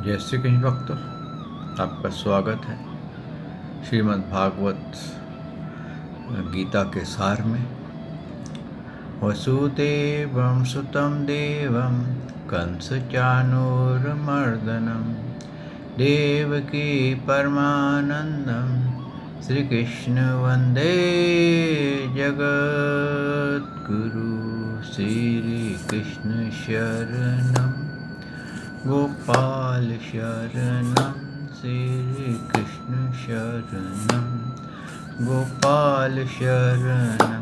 जय श्री कृष्ण भक्तों, आपका स्वागत है श्रीमद् भागवत गीता के सार में। वसुदेवं सुतं देवं कंसचानूरमर्दनं देवकी परमानन्दं श्रीकृष्ण वन्दे जगद्गुरु। श्रीकृष्ण शरणं गोपाल शरणं श्री कृष्ण शरणं गोपाल शरणं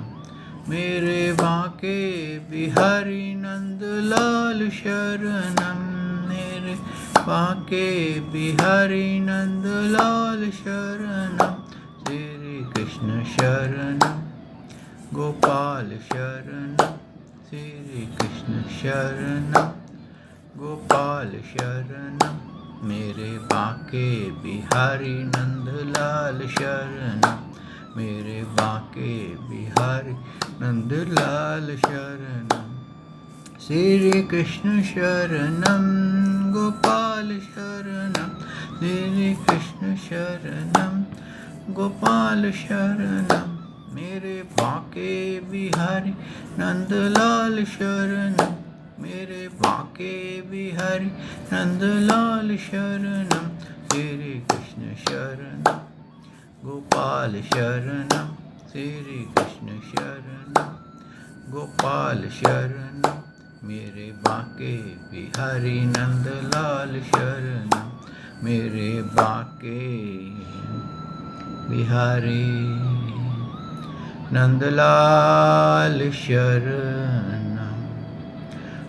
मेरे बांके बिहारी नंदलाल शरणं मेरे बांके बिहारी नंदलाल शरणं श्री कृष्ण शरणं गोपाल शरणं श्री कृष्ण शरणं गोपाल शरणं मेरे बांके बिहारी नंदलाल शरणं मेरे बांके बिहारी नंदलाल शरणं श्री कृष्ण शरणं गोपाल शरणं श्री कृष्ण शरणं गोपाल शरणं मेरे बांके बिहारी नंदलाल शरणं मेरे बांके बिहारी नंदलाल शरणं श्री कृष्ण शरणं गोपाल शरणं श्री कृष्ण शरणं गोपाल शरणं मेरे बांके बिहारी नंदलाल शरणं मेरे बांके बिहारी नंदलाल शरणं।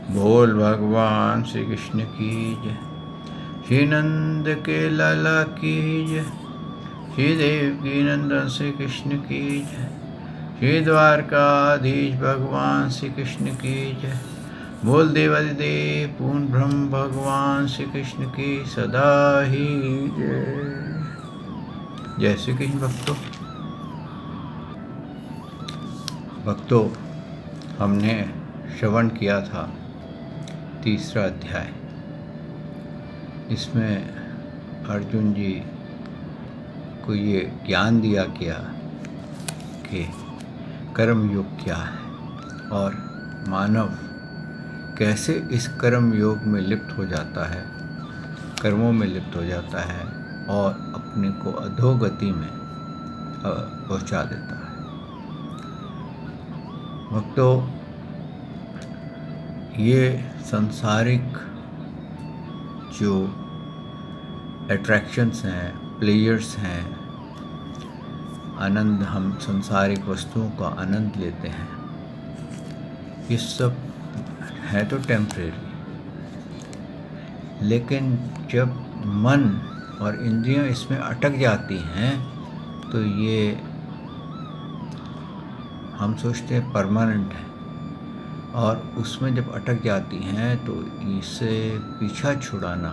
बोल भगवान श्री कृष्ण की जय, श्री नंद के लाला की जय, श्री देवकी नंदन श्री कृष्ण की जय, श्री द्वारकाधीश भगवान श्री कृष्ण की जय। बोल देवादिदेव पूर्ण ब्रह्म भगवान श्री कृष्ण की सदा ही जय। जय श्री कृष्ण भक्तों, हमने श्रवण किया था तीसरा अध्याय। इसमें अर्जुन जी को ये ज्ञान दिया गया कि कर्म योग क्या है और मानव कैसे इस कर्म योग में लिप्त हो जाता है, कर्मों में लिप्त हो जाता है और अपने को अधोगति में पहुंचा देता है। भक्तों, ये सांसारिक जो अट्रैक्शंस हैं, प्लेयर्स हैं, आनंद, हम सांसारिक वस्तुओं का आनंद लेते हैं, ये सब है तो टेम्परेरी। लेकिन जब मन और इंद्रियां इसमें अटक जाती हैं तो ये हम सोचते हैं परमानेंट है, और उसमें जब अटक जाती हैं तो इसे पीछा छुड़ाना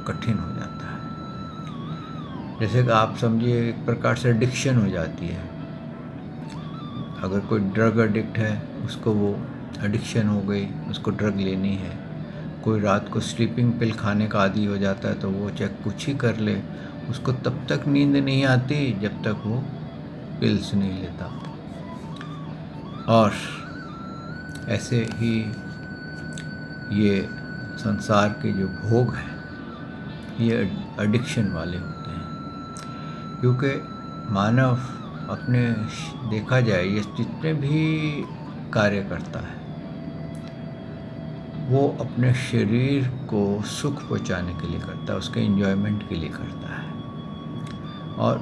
कठिन हो जाता है। जैसे कि आप समझिए एक प्रकार से एडिक्शन हो जाती है। अगर कोई ड्रग एडिक्ट है, उसको वो एडिक्शन हो गई, उसको ड्रग लेनी है। कोई रात को स्लीपिंग पिल खाने का आदी हो जाता है तो वो चाहे कुछ ही कर ले, उसको तब तक नींद नहीं आती जब तक वो पिल्स नहीं लेता। और ऐसे ही ये संसार के जो भोग हैं ये एडिक्शन वाले होते हैं, क्योंकि मानव अपने, देखा जाए, ये जितने भी कार्य करता है वो अपने शरीर को सुख पहुंचाने के लिए करता है, उसके एंजॉयमेंट के लिए करता है और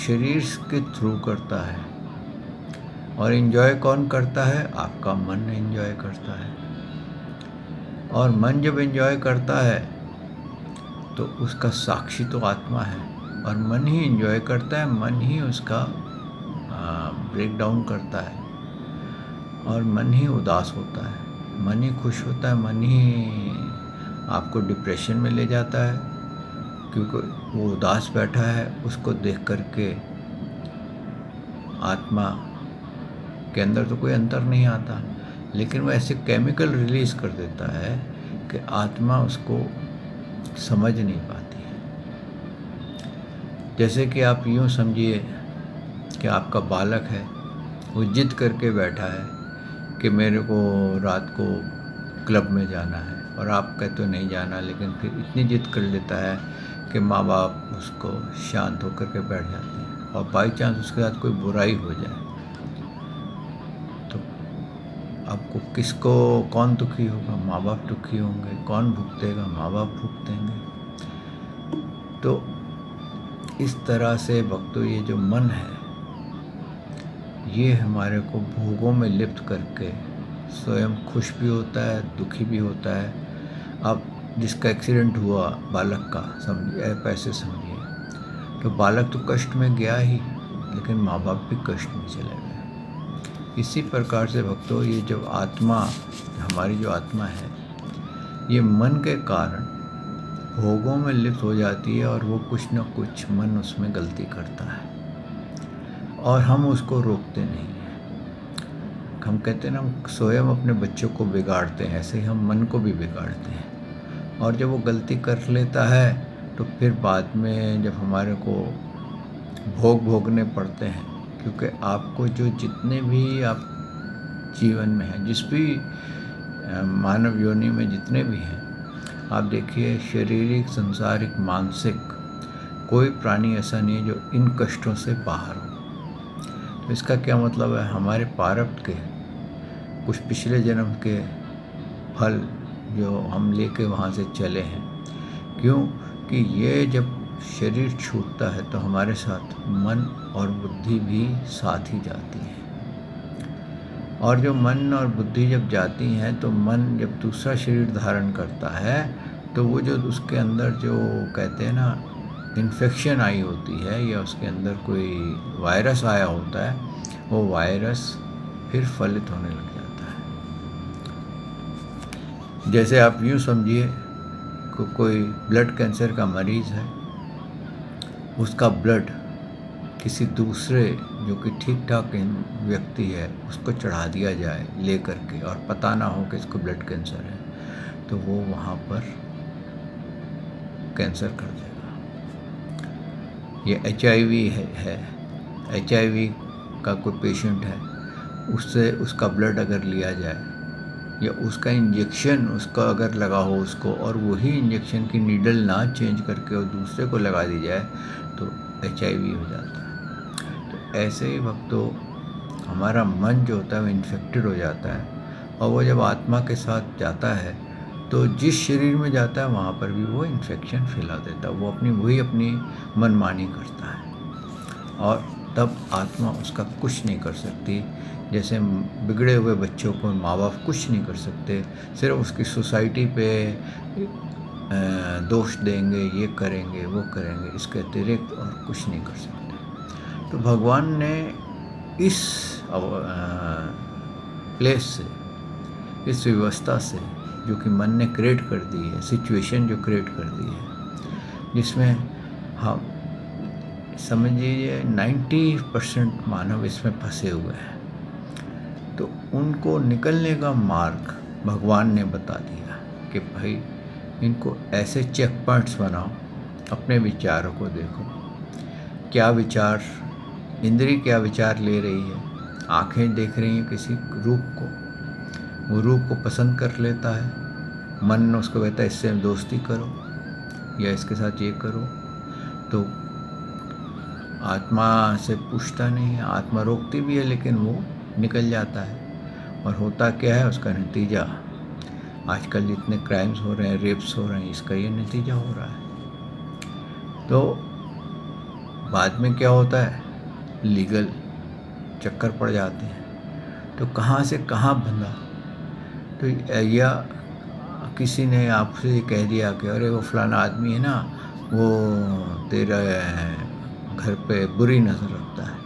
शरीर के थ्रू करता है। और एंजॉय कौन करता है? आपका मन एंजॉय करता है। और मन जब एंजॉय करता है तो उसका साक्षी तो आत्मा है, और मन ही एंजॉय करता है, मन ही उसका ब्रेक डाउन करता है, और मन ही उदास होता है, मन ही खुश होता है, मन ही आपको डिप्रेशन में ले जाता है, क्योंकि वो उदास बैठा है, उसको देख करके आत्मा के अंदर तो कोई अंतर नहीं आता, लेकिन वो ऐसे केमिकल रिलीज़ कर देता है कि आत्मा उसको समझ नहीं पाती है। जैसे कि आप यूँ समझिए कि आपका बालक है, वो जिद करके बैठा है कि मेरे को रात को क्लब में जाना है, और आप कहते हो नहीं जाना, लेकिन फिर इतनी जिद कर लेता है कि माँ बाप उसको शांत होकर के बैठ जाते हैं, और बाई चांस उसके साथ कोई बुराई हो जाए तो आपको कौन दुखी होगा? माँ बाप दुखी होंगे। कौन भुगतेगा? माँ बाप भुगतेंगे। तो इस तरह से भक्तों, ये जो मन है, ये हमारे को भोगों में लिप्त करके स्वयं खुश भी होता है, दुखी भी होता है। अब जिसका एक्सीडेंट हुआ बालक का, समझिए, पैसे समझिए, तो बालक तो कष्ट में गया ही, लेकिन माँ बाप भी कष्ट में चले गए। इसी प्रकार से भक्तों, ये जो आत्मा, हमारी जो आत्मा है, ये मन के कारण भोगों में लिप्त हो जाती है, और वो कुछ न कुछ मन उसमें गलती करता है, और हम उसको रोकते नहीं हैं। हम कहते हैं ना, हम स्वयं अपने बच्चों को बिगाड़ते हैं, ऐसे ही हम मन को भी बिगाड़ते हैं। और जब वो गलती कर लेता है तो फिर बाद में जब हमारे को भोग भोगने पड़ते हैं, क्योंकि आपको जो जितने भी आप जीवन में हैं, जिस भी मानव योनि में जितने भी हैं, आप देखिए, शारीरिक, सांसारिक, मानसिक, कोई प्राणी ऐसा नहीं है जो इन कष्टों से बाहर हो। तो इसका क्या मतलब है? हमारे प्रारब्ध के कुछ पिछले जन्म के फल जो हम लेके वहाँ से चले हैं, क्योंकि ये जब शरीर छूटता है तो हमारे साथ मन और बुद्धि भी साथ ही जाती है। और जो मन और बुद्धि जब जाती हैं तो मन जब दूसरा शरीर धारण करता है तो वो जो उसके अंदर जो कहते हैं ना इन्फेक्शन आई होती है, या उसके अंदर कोई वायरस आया होता है, वो वायरस फिर फलित होने लग जाता है। जैसे आप यूँ समझिए, कोई ब्लड कैंसर का मरीज़ है, उसका ब्लड किसी दूसरे जो कि ठीक ठाक व्यक्ति है उसको चढ़ा दिया जाए ले करके, और पता ना हो कि इसको ब्लड कैंसर है, तो वो वहाँ पर कैंसर कर देगा। ये HIV है, HIV का कोई पेशेंट है, उससे उसका ब्लड अगर लिया जाए, या उसका इंजेक्शन उसका अगर लगा हो उसको, और वही इंजेक्शन की नीडल ना चेंज करके और दूसरे को लगा दी जाए, तो HIV हो जाता है। तो ऐसे ही भक्तों, हमारा मन जो होता है वो इन्फेक्टेड हो जाता है, और वो जब आत्मा के साथ जाता है तो जिस शरीर में जाता है वहाँ पर भी वो इन्फेक्शन फैला देता है। वो वही अपनी मनमानी करता है, और तब आत्मा उसका कुछ नहीं कर सकती। जैसे बिगड़े हुए बच्चों को माँ बाप कुछ नहीं कर सकते, सिर्फ उसकी सोसाइटी पे दोष देंगे, ये करेंगे, वो करेंगे, इसके अतिरिक्त और कुछ नहीं कर सकते। तो भगवान ने इस प्लेस से, इस व्यवस्था से, जो कि मन ने क्रिएट कर दी है, सिचुएशन जो क्रिएट कर दी है, जिसमें हम समझिए 90% मानव इसमें फंसे हुए हैं, तो उनको निकलने का मार्ग भगवान ने बता दिया कि भाई इनको ऐसे चेक पॉइंट्स बनाओ, अपने विचारों को देखो, क्या विचार, इंद्री क्या विचार ले रही है। आँखें देख रही हैं किसी रूप को, वो रूप को पसंद कर लेता है, मन उसको कहता है इससे दोस्ती करो या इसके साथ ये करो, तो आत्मा से पूछता नहीं है, आत्मा रोकती भी है, लेकिन वो निकल जाता है। और होता क्या है उसका नतीजा? आजकल जितने क्राइम्स हो रहे हैं, रेप्स हो रहे हैं, इसका ये नतीजा हो रहा है। तो बाद में क्या होता है? लीगल चक्कर पड़ जाते हैं, तो कहाँ से कहाँ बंधा। तो या किसी ने आपसे ये कह दिया कि अरे वो फलाना आदमी है ना, वो तेरा घर पे बुरी नज़र रखता है,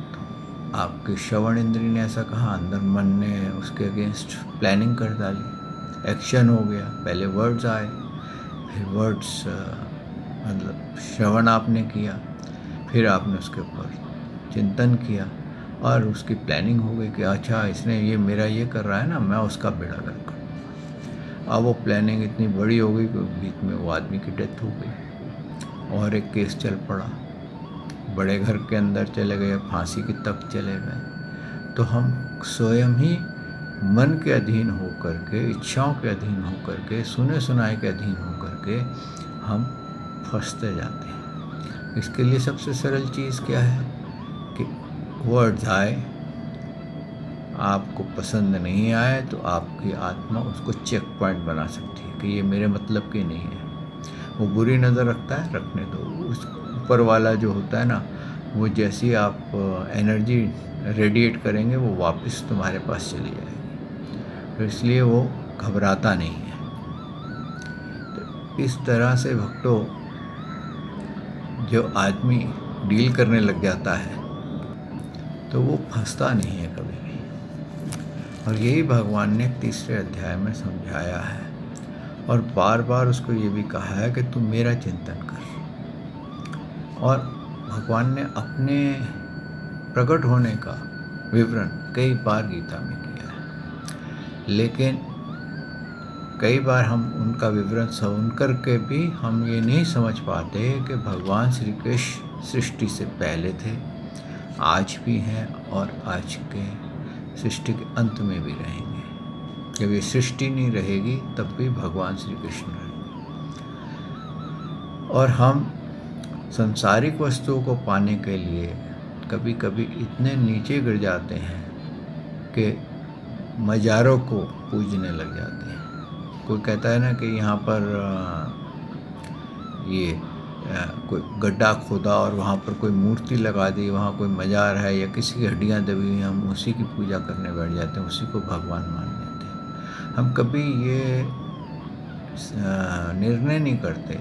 तो आपके श्रवण इंद्री ने ऐसा कहा, अंदर मन ने उसके अगेंस्ट प्लानिंग कर डाली, एक्शन हो गया। पहले वर्ड्स आए, फिर वर्ड्स मतलब श्रवण आपने किया, फिर आपने उसके ऊपर चिंतन किया, और उसकी प्लानिंग हो गई कि अच्छा इसने ये मेरा ये कर रहा है ना, मैं उसका बेड़ा गर्क करूँ। अब वो प्लानिंग इतनी बड़ी हो गई कि बीच में वो आदमी की डेथ हो गई और एक केस चल पड़ा, बड़े घर के अंदर चले गए, फांसी की तक चले गए। तो हम स्वयं ही मन के अधीन होकर के, इच्छाओं के अधीन होकर के, सुने सुनाए के अधीन होकर के हम फंसते जाते हैं। इसके लिए सबसे सरल चीज़ क्या है कि वर्ड्स आए, आपको पसंद नहीं आए तो आपकी आत्मा उसको चेक पॉइंट बना सकती है कि ये मेरे मतलब की नहीं है। वो बुरी नज़र रखता है, रखने दो। उस ऊपर वाला जो होता है ना, वो जैसी आप एनर्जी रेडिएट करेंगे वो वापस तुम्हारे पास चली जाएगी। तो इसलिए वो घबराता नहीं है। तो इस तरह से भक्तों, जो आदमी डील करने लग जाता है तो वो फंसता नहीं है कभी भी। और यही भगवान ने तीसरे अध्याय में समझाया है और बार बार उसको ये भी कहा है कि तू मेरा चिंतन कर। और भगवान ने अपने प्रकट होने का विवरण कई बार गीता में किया है, लेकिन कई बार हम उनका विवरण सुन कर के भी हम ये नहीं समझ पाते कि भगवान श्री कृष्ण सृष्टि से पहले थे, आज भी हैं और आज के सृष्टि के अंत में भी रहेंगे। जब ये सृष्टि नहीं रहेगी तब भी भगवान श्री कृष्ण रहेंगे। और हम सांसारिक वस्तुओं को पाने के लिए कभी कभी इतने नीचे गिर जाते हैं कि मज़ारों को पूजने लग जाते हैं। कोई कहता है ना कि यहाँ पर कोई गड्ढा खोदा और वहाँ पर कोई मूर्ति लगा दी, वहाँ कोई मज़ार है या किसी की हड्डियाँ दबी हुई, हम उसी की पूजा करने बैठ जाते हैं, उसी को भगवान मान लेते हैं। हम कभी ये निर्णय नहीं करते,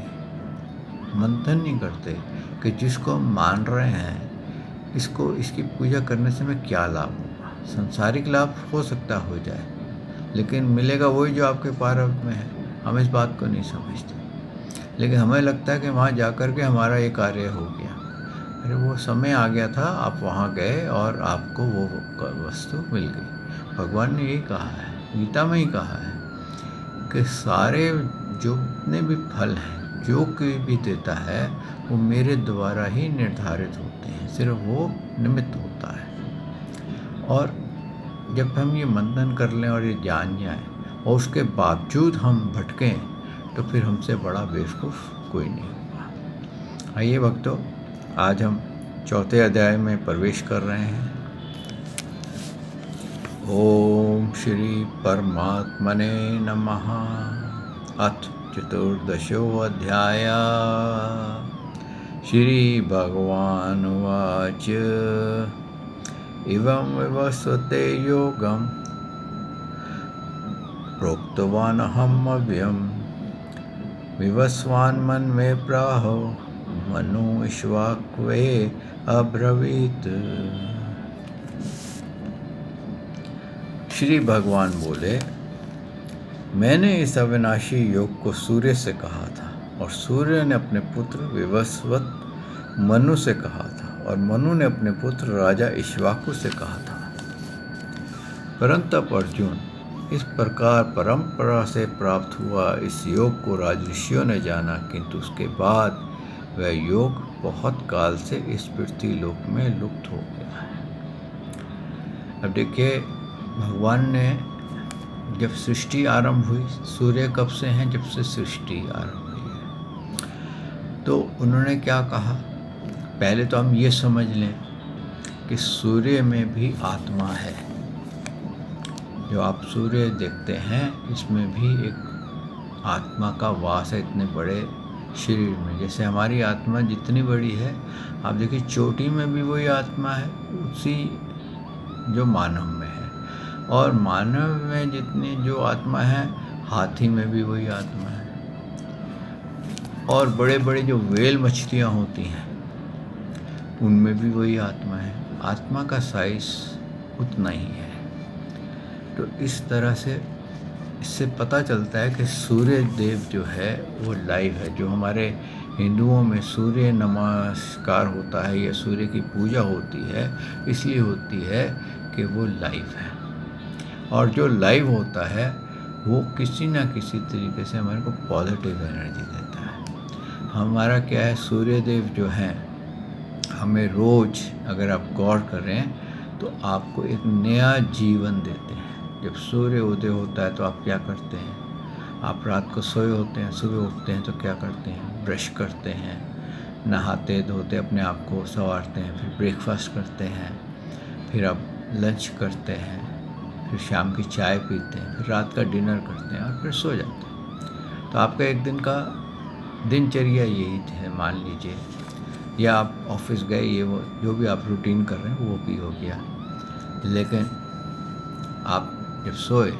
मंथन नहीं करते कि जिसको हम मान रहे हैं इसकी पूजा करने से हमें क्या लाभ होगा। सांसारिक लाभ हो सकता हो जाए, लेकिन मिलेगा वही जो आपके प्रारब्ध में है। हम इस बात को नहीं समझते, लेकिन हमें लगता है कि वहाँ जा कर के हमारा ये कार्य हो गया। अरे वो समय आ गया था, आप वहाँ गए और आपको वो वस्तु मिल गई। भगवान ने यही कहा है, गीता में ही कहा है कि सारे जितने भी फल हैं, जो कोई भी देता है वो मेरे द्वारा ही निर्धारित होते हैं, सिर्फ वो निमित्त होता है। और जब हम ये मंथन कर लें और ये जान जाएं और उसके बावजूद हम भटकें तो फिर हमसे बड़ा बेवकूफ़ कोई नहीं होगा। आइए भक्तों, आज हम चौथे अध्याय में प्रवेश कर रहे हैं। ओम श्री परमात्मने नमः। अथ चतुर्दशो अध्याय। श्री भगवानुवाच इवं विवस्वते योगं प्रोक्तवानहम् अव्ययम् विवस्वान् मन्मे प्राहो मनु इक्ष्वाक्वे अब्रवीत्। श्री भगवान बोले, मैंने इस अविनाशी योग को सूर्य से कहा था और सूर्य ने अपने पुत्र विवस्वत मनु से कहा था और मनु ने अपने पुत्र राजा इक्ष्वाकु से कहा था। परंतु अर्जुन, इस प्रकार परंपरा से प्राप्त हुआ इस योग को राजऋषियों ने जाना, किंतु उसके बाद वह योग बहुत काल से इस पृथ्वी लोक में लुप्त हो गया है। अब देखिए, भगवान ने जब सृष्टि आरंभ हुई, सूर्य कब से हैं? जब से सृष्टि आरंभ हुई है। तो उन्होंने क्या कहा? पहले तो हम ये समझ लें कि सूर्य में भी आत्मा है। जो आप सूर्य देखते हैं, इसमें भी एक आत्मा का वास है, इतने बड़े शरीर में। जैसे हमारी आत्मा जितनी बड़ी है, आप देखिए चोटी में भी वही आत्मा है, उसी जो मानव में है। और मानव में जितनी जो आत्मा है, हाथी में भी वही आत्मा है। और बड़े बड़े जो व्हेल मछलियाँ होती हैं, उनमें भी वही आत्मा है। आत्मा का साइज उतना ही है। तो इस तरह से इससे पता चलता है कि सूर्य देव जो है वो लाइव है। जो हमारे हिंदुओं में सूर्य नमस्कार होता है या सूर्य की पूजा होती है, इसलिए होती है कि वो लाइव है। और जो लाइव होता है वो किसी ना किसी तरीके से हमारे को पॉजिटिव एनर्जी देता है। हमारा क्या है, सूर्य देव जो हैं हमें रोज़ अगर आप गौर करें तो आपको एक नया जीवन देते हैं। जब सूर्य उदय होता है तो आप क्या करते हैं, आप रात को सोए होते हैं, सुबह उठते हैं तो क्या करते हैं, ब्रश करते हैं, नहाते धोते अपने आप को संवारते हैं, फिर ब्रेकफास्ट करते हैं, फिर आप लंच करते हैं, फिर शाम की चाय पीते हैं, फिर रात का डिनर करते हैं और फिर सो जाते हैं। तो आपका एक दिन का दिनचर्या यही है मान लीजिए, या आप ऑफिस गए, ये वो जो भी आप रूटीन कर रहे हैं वो भी हो गया। लेकिन आप जब सोए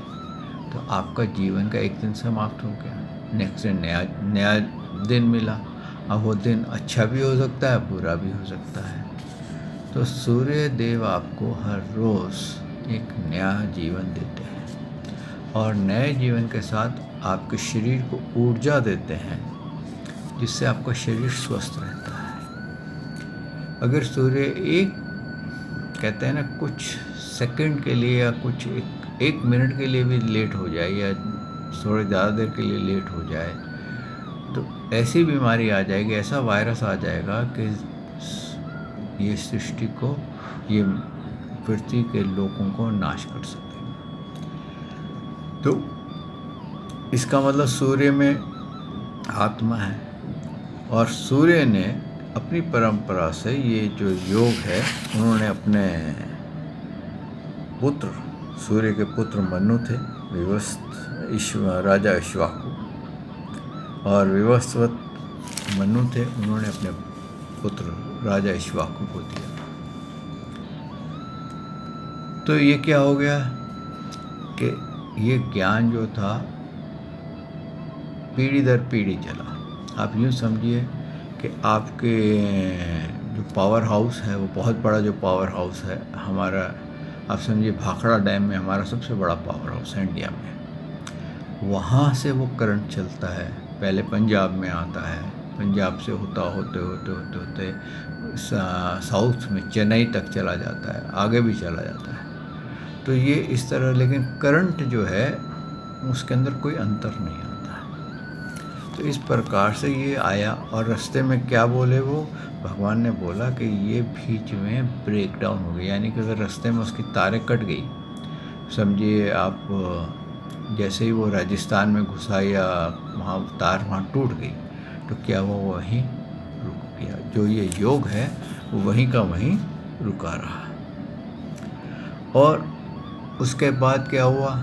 तो आपका जीवन का एक दिन समाप्त हो गया, नेक्स्ट दिन नया दिन मिला। अब वो दिन अच्छा भी हो सकता है, बुरा भी हो सकता है। तो सूर्य देव आपको हर रोज़ एक नया जीवन देते हैं और नए जीवन के साथ आपके शरीर को ऊर्जा देते हैं, जिससे आपका शरीर स्वस्थ रहता है। अगर सूर्य कहते हैं ना कुछ सेकंड के लिए या कुछ एक मिनट के लिए भी लेट हो जाए या थोड़ी ज़्यादा देर के लिए लेट हो जाए तो ऐसी बीमारी आ जाएगी, ऐसा वायरस आ जाएगा कि ये सृष्टि को, ये पृथ्वी के लोगों को नाश कर सके। तो इसका मतलब सूर्य में आत्मा है और सूर्य ने अपनी परंपरा से ये जो योग है, उन्होंने अपने पुत्र, सूर्य के पुत्र मनु थे, राजा इक्ष्वाकु, और विवस्वत मनु थे, उन्होंने अपने पुत्र राजा इक्ष्वाकु को दिया। तो ये क्या हो गया कि ये ज्ञान जो था पीढ़ी दर पीढ़ी चला। आप यूँ समझिए कि आपके जो पावर हाउस है, वो बहुत बड़ा जो पावर हाउस है हमारा, आप समझिए भाखड़ा डैम में हमारा सबसे बड़ा पावर हाउस है इंडिया में। वहाँ से वो करंट चलता है, पहले पंजाब में आता है, पंजाब से होते साउथ में चेन्नई तक चला जाता है, आगे भी चला जाता है। तो ये इस तरह, लेकिन करंट जो है उसके अंदर कोई अंतर नहीं आता। तो इस प्रकार से ये आया और रास्ते में क्या बोले वो, भगवान ने बोला कि ये बीच में ब्रेक डाउन हो गई, यानी कि अगर रास्ते में उसकी तारें कट गई, समझिए आप जैसे ही वो राजस्थान में घुसा या वहाँ तार वहाँ टूट गई, तो क्या वो वहीं रुक गया। जो ये योग है वो वहीं का वहीं रुका रहा। और उसके बाद क्या हुआ,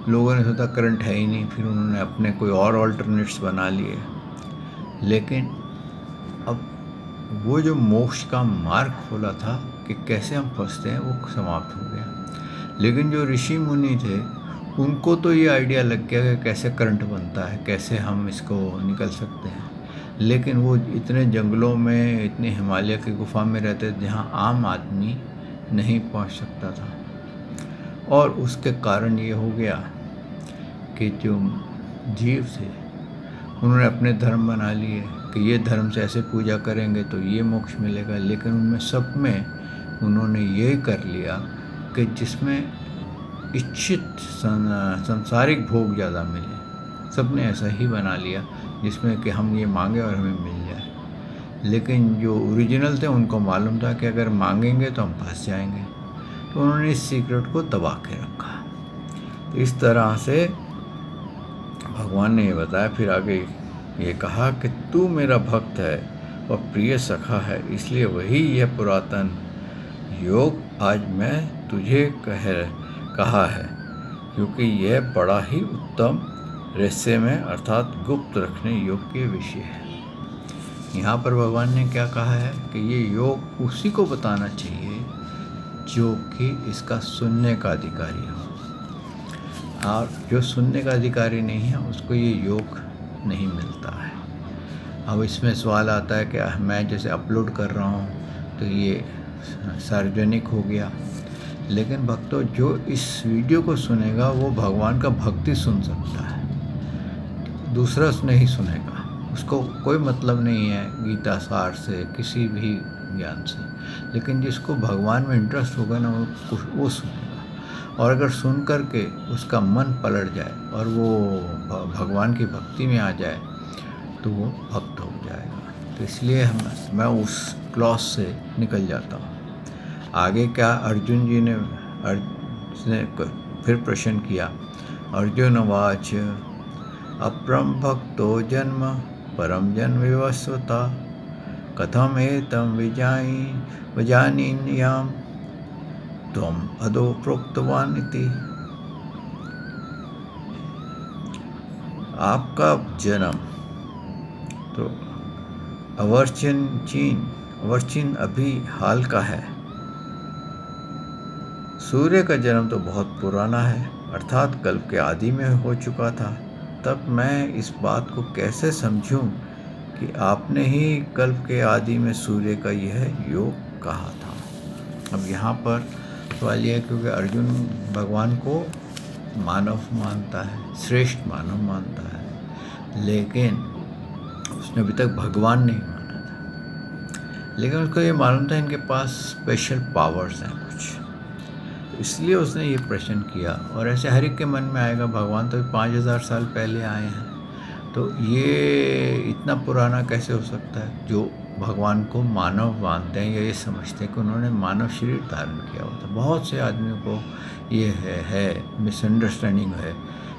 लोगों ने सोचा करंट है ही नहीं, फिर उन्होंने अपने कोई और ऑल्टरनेट्स बना लिए। लेकिन अब वो जो मोक्ष का मार्ग खोला था कि कैसे हम फंसते हैं, वो समाप्त हो गया। लेकिन जो ऋषि मुनि थे उनको तो ये आइडिया लग गया कि कैसे करंट बनता है, कैसे हम इसको निकल सकते हैं। लेकिन वो इतने जंगलों में, इतने हिमालय की गुफा में रहते थे जहाँ आम आदमी नहीं पहुँच सकता था। और उसके कारण ये हो गया कि जो जीव थे उन्होंने अपने धर्म बना लिए कि ये धर्म से ऐसे पूजा करेंगे तो ये मोक्ष मिलेगा। लेकिन उनमें सब में उन्होंने ये कर लिया कि जिसमें इच्छित सांसारिक भोग ज़्यादा मिले, सब ने ऐसा ही बना लिया जिसमें कि हम ये मांगे और हमें मिल जाए। लेकिन जो ओरिजिनल थे उनको मालूम था कि अगर मांगेंगे तो हम फंस जाएंगे, तो उन्होंने इस सीक्रेट को दबा के रखा। तो इस तरह से भगवान ने ये बताया। फिर आगे ये कहा कि तू मेरा भक्त है और प्रिय सखा है, इसलिए वही यह पुरातन योग आज मैं तुझे कहा है, क्योंकि यह बड़ा ही उत्तम रहस्य में अर्थात गुप्त रखने योग्य विषय है। यहाँ पर भगवान ने क्या कहा है कि ये योग उसी को बताना चाहिए जो कि इसका सुनने का अधिकारी हो, और जो सुनने का अधिकारी नहीं है उसको ये योग नहीं मिलता है। अब इसमें सवाल आता है कि मैं जैसे अपलोड कर रहा हूँ तो ये सार्वजनिक हो गया, लेकिन भक्तों जो इस वीडियो को सुनेगा वो भगवान का भक्ति सुन सकता है, दूसरा नहीं सुनेगा। उसको कोई मतलब नहीं है गीता सार से, किसी भी ज्ञान से। लेकिन जिसको भगवान में इंटरेस्ट होगा ना वो सुनेगा। और अगर सुन कर के उसका मन पलट जाए और वो भगवान की भक्ति में आ जाए तो वो भक्त हो जाएगा। तो इसलिए मैं उस क्लॉज से निकल जाता हूँ। आगे क्या अर्जुन जी ने फिर प्रश्न किया। अर्जुन उवाच अप्रम भक्तो जन्म परम जन विवस्वता कथम एतम विजानीयाम त्वम अदो प्रोक्तवान इति। आपका जन्म तो अवर्चिन अभी हाल का है। सूर्य का जन्म तो बहुत पुराना है, अर्थात कल्प के आदि में हो चुका था। तब मैं इस बात को कैसे समझूं कि आपने ही कल्प के आदि में सूर्य का यह योग कहा था। अब यहाँ पर सवाल यह है क्योंकि अर्जुन भगवान को मानव मानता है, श्रेष्ठ मानव मानता है, लेकिन उसने अभी तक भगवान नहीं माना था। लेकिन उसको ये मालूम था इनके पास स्पेशल पावर्स हैं कुछ, इसलिए उसने ये प्रश्न किया। और ऐसे हर एक के मन में आएगा भगवान तो 5000 साल पहले आए हैं, तो ये इतना पुराना कैसे हो सकता है। जो भगवान को मानव मानते हैं या ये समझते हैं कि उन्होंने मानव शरीर धारण किया होता। बहुत से आदमियों को ये है मिसअंडरस्टैंडिंग है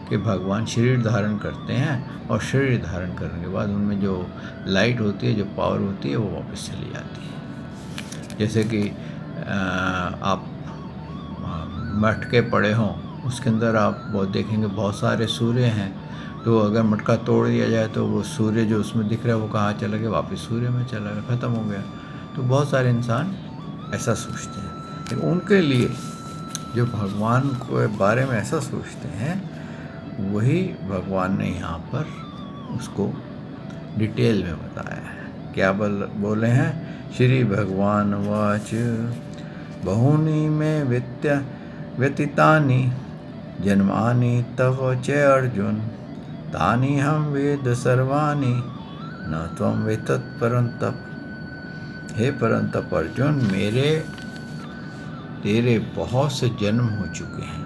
कि भगवान शरीर धारण करते हैं और शरीर धारण करने के बाद उनमें जो लाइट होती है, जो पावर होती है, वो वापस चली जाती है। जैसे कि आप मटके पड़े हों, उसके अंदर आप बहुत देखेंगे बहुत सारे सूर्य हैं, तो अगर मटका तोड़ दिया जाए तो वो सूर्य जो उसमें दिख रहा है वो कहाँ चला गया, वापस सूर्य में चला गया, ख़त्म हो गया। तो बहुत सारे इंसान ऐसा सोचते हैं, लेकिन उनके लिए जो भगवान के बारे में ऐसा सोचते हैं वही भगवान ने यहाँ पर उसको डिटेल में बताया है। क्या बोले हैं। श्री भगवान वाच बहूनि में व्यतीतानि जन्मानि तव च अर्जुन तानि हम वेद सर्वाणि न त्वं वेत्तत् परन्तप। हे परंतप अर्जुन, तेरे बहुत से जन्म हो चुके हैं,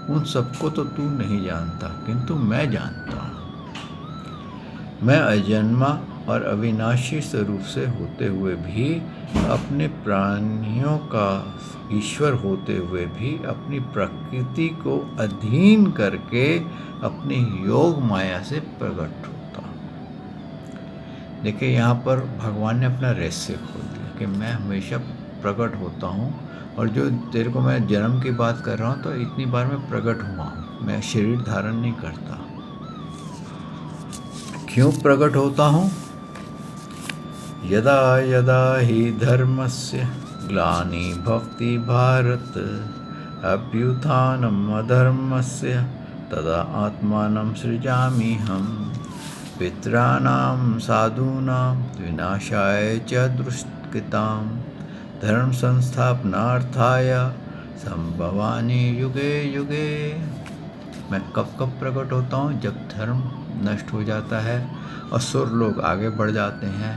उन सबको तो तू नहीं जानता, किंतु मैं जानता हूँ। मैं अजन्मा और अविनाशी स्वरूप से होते हुए भी, अपने प्राणियों का ईश्वर होते हुए भी, अपनी प्रकृति को अधीन करके अपनी योग माया से प्रकट होता हूँ। देखिए यहाँ पर भगवान ने अपना रहस्य खोल दिया कि मैं हमेशा प्रकट होता हूँ, और जो तेरे को मैं जन्म की बात कर रहा हूँ तो इतनी बार मैं प्रकट हुआ हूँ, मैं शरीर धारण नहीं करता। क्यों प्रकट होता हूँ। यदा यदा ही धर्मस्य ग्लानि भवति भारत अभ्युत्थानम् अधर्मस्य तदा आत्मानं सृजामि हम पितॄणां साधूनां विनाशाय च दुष्कृतां धर्म संस्थापनार्थाय संभवामि युगे युगे। मैं कब कब प्रकट होता हूँ, जब धर्म नष्ट हो जाता है, असुर लोग आगे बढ़ जाते हैं,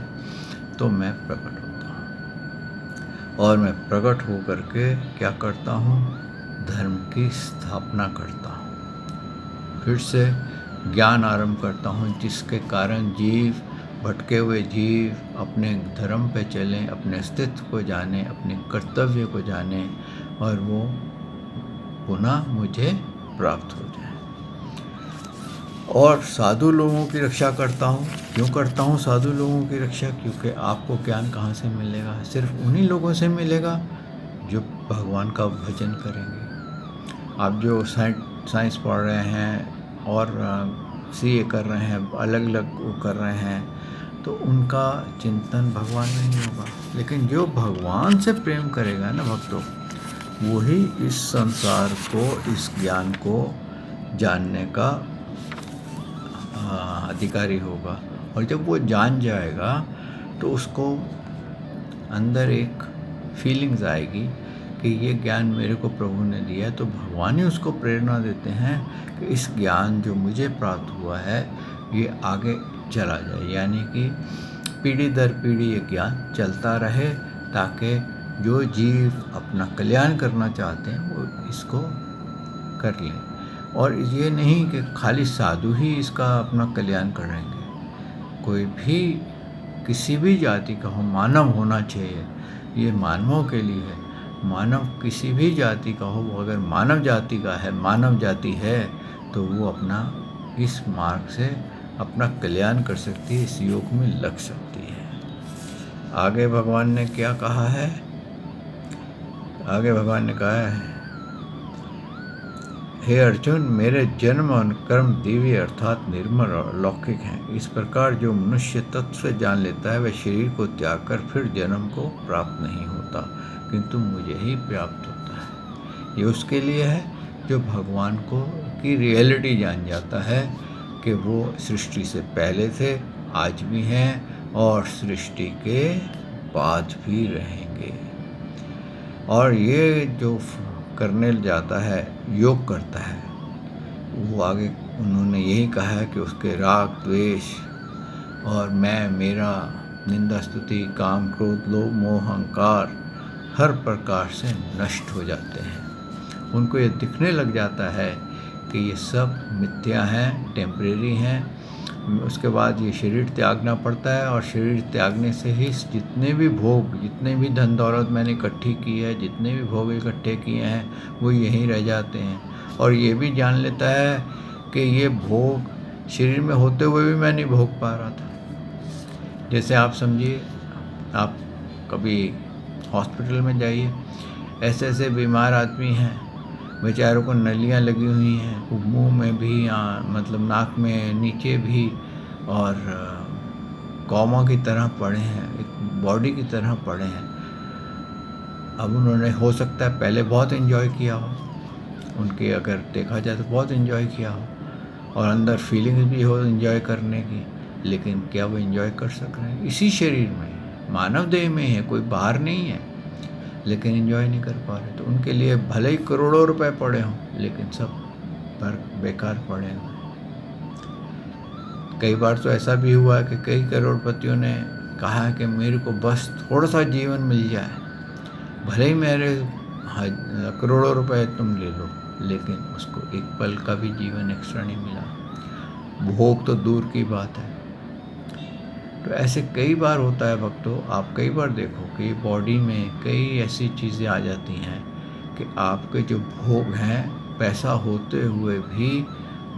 तो मैं प्रकट होता हूँ। और मैं प्रकट हो करके क्या करता हूँ, धर्म की स्थापना करता हूँ। फिर से ज्ञान आरंभ करता हूँ, जिसके कारण भटके हुए जीव अपने धर्म पे चलें, अपने अस्तित्व को जाने, अपने कर्तव्य को जाने, और वो पुनः मुझे प्राप्त हो जाए। और साधु लोगों की रक्षा करता हूँ। क्यों करता हूँ साधु लोगों की रक्षा, क्योंकि आपको ज्ञान कहाँ से मिलेगा, सिर्फ उन्हीं लोगों से मिलेगा जो भगवान का भजन करेंगे। आप जो साइंस पढ़ रहे हैं और सीए कर रहे हैं, अलग अलग वो कर रहे हैं, तो उनका चिंतन भगवान में नहीं होगा। लेकिन जो भगवान से प्रेम करेगा ना भक्तों, वही इस संसार को, इस ज्ञान को जानने का अधिकारी होगा। और जब वो जान जाएगा तो उसको अंदर एक फीलिंग्स आएगी कि ये ज्ञान मेरे को प्रभु ने दिया है। तो भगवान ही उसको प्रेरणा देते हैं कि इस ज्ञान जो मुझे प्राप्त हुआ है ये आगे चला जाए, यानी कि पीढ़ी दर पीढ़ी ये ज्ञान चलता रहे, ताकि जो जीव अपना कल्याण करना चाहते हैं वो इसको कर लें। और ये नहीं कि खाली साधु ही इसका अपना कल्याण करेंगे, कोई भी किसी भी जाति का हो, मानव होना चाहिए। ये मानवों के लिए है, मानव किसी भी जाति का हो, अगर मानव जाति का है, मानव जाति है, तो वो अपना इस मार्ग से अपना कल्याण कर सकती है, इस योग में लग सकती है। आगे भगवान ने क्या कहा है? आगे भगवान ने कहा है, हे अर्जुन, मेरे जन्म और कर्म दिव्य अर्थात निर्मल और अलौकिक हैं। इस प्रकार जो मनुष्य तत्व से जान लेता है, वह शरीर को त्याग कर फिर जन्म को प्राप्त नहीं होता, किंतु मुझे ही प्राप्त होता है। ये उसके लिए है जो भगवान को की रियलिटी जान जाता है कि वो सृष्टि से पहले थे, आज भी हैं और सृष्टि के बाद भी रहेंगे। और ये जो करने जाता है, योग करता है, वो आगे उन्होंने यही कहा है कि उसके राग द्वेष और मैं मेरा, निंदा स्तुति, काम क्रोध लोभ मोह अहंकार हर प्रकार से नष्ट हो जाते हैं। उनको ये दिखने लग जाता है कि ये सब मिथ्या हैं, टेम्परेरी हैं। उसके बाद ये शरीर त्यागना पड़ता है, और शरीर त्यागने से ही जितने भी भोग, जितने भी धन दौलत मैंने इकट्ठी की है, जितने भी भोग इकट्ठे किए हैं, वो यहीं रह जाते हैं। और ये भी जान लेता है कि ये भोग शरीर में होते हुए भी मैं नहीं भोग पा रहा था। जैसे आप समझिए, आप कभी हॉस्पिटल में जाइए, ऐसे ऐसे बीमार आदमी हैं, बेचारों को नलियाँ लगी हुई हैं, मुंह में भी, मतलब नाक में नीचे भी, और कौमा की तरह पड़े हैं, एक बॉडी की तरह पड़े हैं। अब उन्होंने हो सकता है पहले बहुत एंजॉय किया हो, उनके अगर देखा जाए तो बहुत एंजॉय किया हो, और अंदर फीलिंग्स भी हो एंजॉय करने की, लेकिन क्या वो एंजॉय कर सक रहे हैं? इसी शरीर में, मानव देह में है, कोई बाहर नहीं है, लेकिन एंजॉय नहीं कर पा रहे। तो उनके लिए भले ही करोड़ों रुपए पड़े हों, लेकिन सब पर बेकार पड़े हुए। कई बार तो ऐसा भी हुआ है कि कई करोड़पतियों ने कहा है कि मेरे को बस थोड़ा सा जीवन मिल जाए, भले ही मेरे करोड़ों रुपए तुम ले लो, लेकिन उसको एक पल का भी जीवन एक्स्ट्रा नहीं मिला। भोग तो दूर की बात है। तो ऐसे कई बार होता है भक्तों, आप कई बार देखो कि बॉडी में कई ऐसी चीज़ें आ जाती हैं कि आपके जो भोग हैं, पैसा होते हुए भी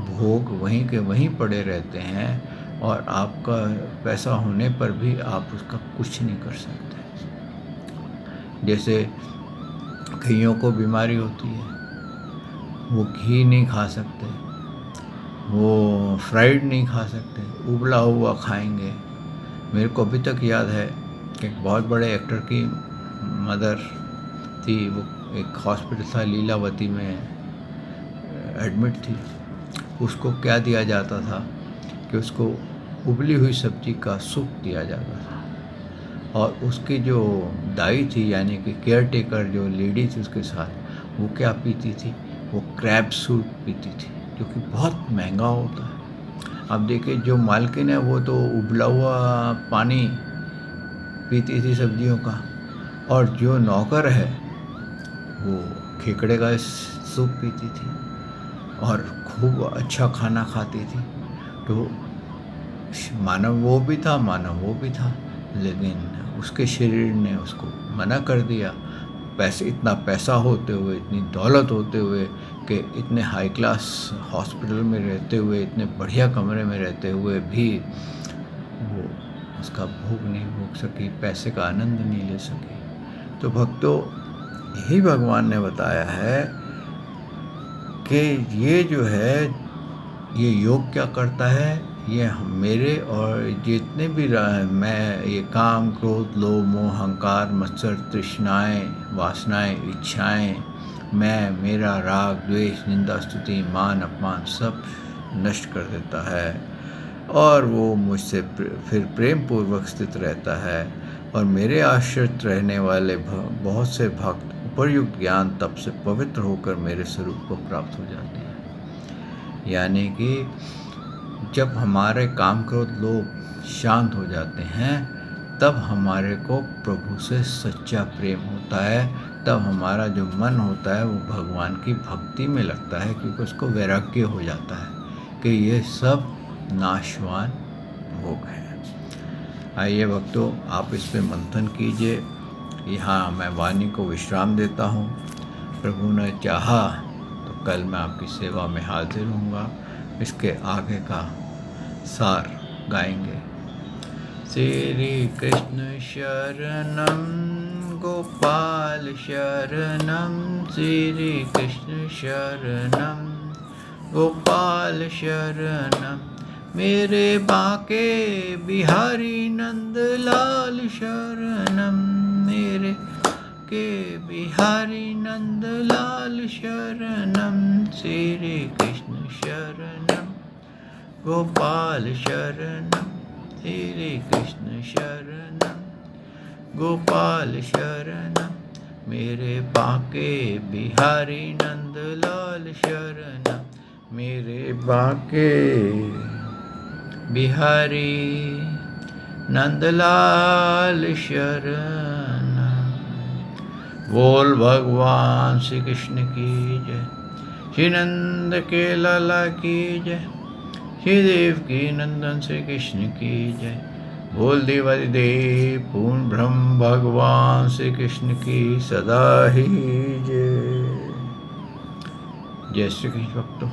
भोग वहीं के वहीं पड़े रहते हैं, और आपका पैसा होने पर भी आप उसका कुछ नहीं कर सकते। जैसे कईयों को बीमारी होती है, वो घी नहीं खा सकते, वो फ्राइड नहीं खा सकते, उबला हुआ खाएंगे। मेरे को अभी तक याद है कि एक बहुत बड़े एक्टर की मदर थी, वो एक हॉस्पिटल था लीलावती में एडमिट थी। उसको क्या दिया जाता था कि उसको उबली हुई सब्जी का सूप दिया जाता था, और उसकी जो दाई थी, यानी कि केयर टेकर जो लेडी थी उसके साथ, वो क्या पीती थी? वो क्रैब सूप पीती थी, जो कि बहुत महंगा होता है। अब देखिए, जो मालकिन है वो तो उबला हुआ पानी पीती थी सब्जियों का, और जो नौकर है वो खेकड़े का सूप पीती थी, और खूब अच्छा खाना खाती थी। तो मानव वो भी था, मानव वो भी था, लेकिन उसके शरीर ने उसको मना कर दिया। इतना पैसा होते हुए, इतनी दौलत होते हुए, कि इतने हाई क्लास हॉस्पिटल में रहते हुए, इतने बढ़िया कमरे में रहते हुए भी वो उसका भोग नहीं भोग सकी, पैसे का आनंद नहीं ले सकी। तो भक्तों, यही भगवान ने बताया है कि ये जो है, ये योग क्या करता है, ये मेरे और जितने भी मैं ये काम क्रोध लोभ मोह अहंकार मत्सर तृष्णाएँ वासनाएँ इच्छाएँ, मैं मेरा राग द्वेष निंदा स्तुति मान अपमान सब नष्ट कर देता है, और वो मुझसे फिर प्रेम पूर्वक स्थित रहता है। और मेरे आश्रित रहने वाले बहुत से भक्त उपरयुक्त ज्ञान तप से पवित्र होकर मेरे स्वरूप को प्राप्त हो जाते हैं। यानी कि जब हमारे काम क्रोध लोभ शांत हो जाते हैं, तब हमारे को प्रभु से सच्चा प्रेम होता है, तब हमारा जो मन होता है वो भगवान की भक्ति में लगता है, क्योंकि उसको वैराग्य हो जाता है कि ये सब नाशवान भोग है। आइए भक्तों, आप इस पे मंथन कीजिए। यहाँ मैं वाणी को विश्राम देता हूँ। प्रभु ने चाहा तो कल मैं आपकी सेवा में हाजिर होऊंगा। इसके आगे का सार गाएंगे। श्री कृष्ण शरणम गोपाल शरणम, श्री कृष्ण शरणम गोपाल शरणम, मेरे बाके बिहारी नंदलाल शरणम, मेरे के बिहारी नंदलाल शरणम, श्री कृष्ण शरणम गोपाल शरणम, श्री कृष्ण शरणम गोपाल शरणम, मेरे बाके बिहारी नंदलाल शरणम, मेरे बाके बिहारी नंदलाल शरणम। बोल भगवान श्री कृष्ण की जय, श्री नंद के लाला की जय, श्री देव की नंदन श्री कृष्ण की जय। बोल देवादिदेव पूर्ण ब्रह्म भगवान श्री कृष्ण की सदा ही जय। जय श्री कृष्ण भक्तों।